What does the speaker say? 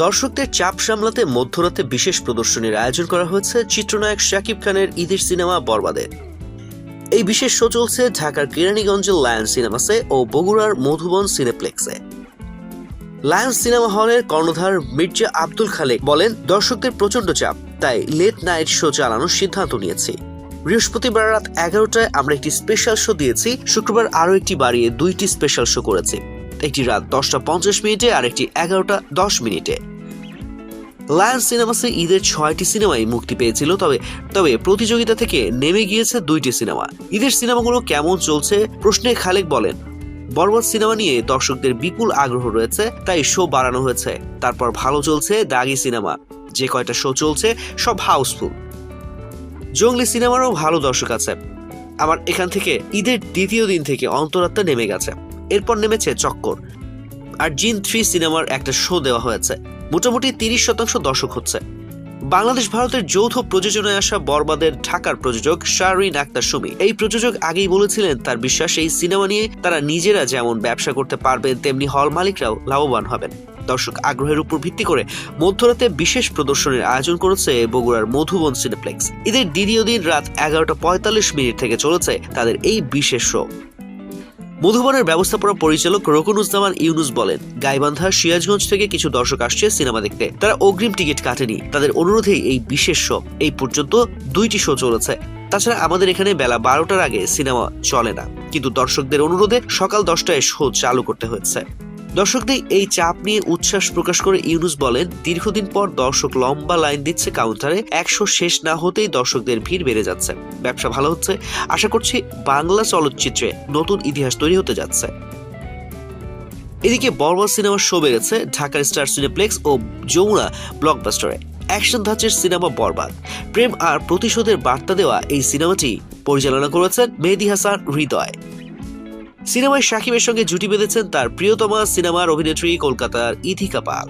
দর্শকদের চাপ সামলাতে মধ্যরাতে বিশেষ প্রদর্শনীর আয়োজন করা হয়েছে চিত্রনায়ক শাকিব খানের ঈদের সিনেমা বরবাদের। এই বিশেষ শো চলছে ঢাকার কেরানীগঞ্জের লায়ন্স সিনেমাসে ও বগুড়ার মধুবন সিনেপ্লেক্সে। লায়ন্স সিনেমা হলের কর্ণধার মির্জা আব্দুল খালেক বলেন, দর্শকদের প্রচন্ড চাপ, তাই লেট নাইট শো চালানোর সিদ্ধান্ত নিয়েছি। বৃহস্পতিবার রাত 11টায় আমরা একটি স্পেশাল শো দিয়েছি, শুক্রবার আরও একটি বাড়িয়ে 2টি স্পেশাল শো করেছি, একটি রাত 10:50 আর একটি 11:10। লায়ন্স সিনেমাসে ঈদের 6টি সিনেমাই মুক্তি পেয়েছিল, তবে প্রতিযোগিতা থেকে নেমে গিয়েছে 2টি সিনেমা। ঈদের সিনেমাগুলো কেমন চলছে প্রশ্নে খালেক বলেন, বরবাদ সিনেমা নিয়ে দর্শকদের বিপুল আগ্রহ রয়েছে, তাই শো বাড়ানো হয়েছে। তারপর ভালো চলছে দাগি সিনেমা, যে কয়টা শো চলছে সব হাউসফুল। জঙ্গলি সিনেমারও ভালো দর্শক আছে। আমার এখান থেকে ঈদের দ্বিতীয় দিন থেকে অন্তরাত্মা নেমে গেছে, এরপর নেমেছে চক্কর। আর জিন 3 সিনেমার একটা শো দেওয়া হয়েছে, মোটামুটি 30% দর্শক হচ্ছে। বাংলাদেশ ভারতের যৌথ প্রযোজনায় আসা বরবাদের ঢাকার প্রযোজক শাহরিন আক্তার সুমি। এই প্রযোজক আগেই বলেছিলেন তার বিশ্বাস এই সিনেমা নিয়ে তারা নিজেরা যেমন ব্যবসা করতে পারবেন, তেমনি হল মালিকরাও লাভবান হবেন। দর্শক আগ্রহের উপর ভিত্তি করে মধ্যরাতে বিশেষ প্রদর্শনীর আয়োজন করেছে বগুড়ার মধুবন সিনেপ্লেক্স। ঈদের দ্বিতীয় দিন রাত 11:45 থেকে চলেছে তাদের এই বিশেষ শো। মধুবনের ব্যবস্থাপনা পরিচালক রকুনুজ্জামান ইউনুস বলেন, গাইবান্ধা সিরাজগঞ্জ থেকে কিছু দর্শক আসছে সিনেমা দেখতে, তারা অগ্রিম টিকিট কাটেনি, তাদের অনুরোধেই এই বিশেষ শো। এই পর্যন্ত 2টি শো চলেছে। তাছাড়া আমাদের এখানে বেলা 12টার আগে সিনেমা চলে না, কিন্তু দর্শকদের অনুরোধে সকাল 10টায় শো চালু করতে হয়েছে। দর্শকদের এই চাপ নিয়ে উচ্ছ্বাস প্রকাশ করে ইউনুস বলেন, দীর্ঘদিন পর দর্শক লম্বা লাইন দিচ্ছে কাউন্টারে, 100 শেষ না হতেই দর্শকদের ভিড় বেড়ে যাচ্ছে, ব্যবসা ভালো হচ্ছে। আশা করছি বাংলা চলচ্চিত্রে নতুন ইতিহাস তৈরি হতে যাচ্ছে। এদিকে বরবাদ সিনেমার শো বেড়েছে ঢাকার স্টার সিনেপ্লেক্স ও যমুনা ব্লকবাস্টারে। অ্যাকশন ধাঁচের সিনেমা বরবাদ, প্রেম আর প্রতিশোধের বার্তা দেওয়া এই সিনেমাটি পরিচালনা করেছেন মেহেদী হাসান হৃদয়। সিনেমায় শাকিবের সঙ্গে জুটি বেঁধেছেন তার প্রিয়তমা সিনেমার অভিনেত্রী কলকাতার ইথিকা পাল।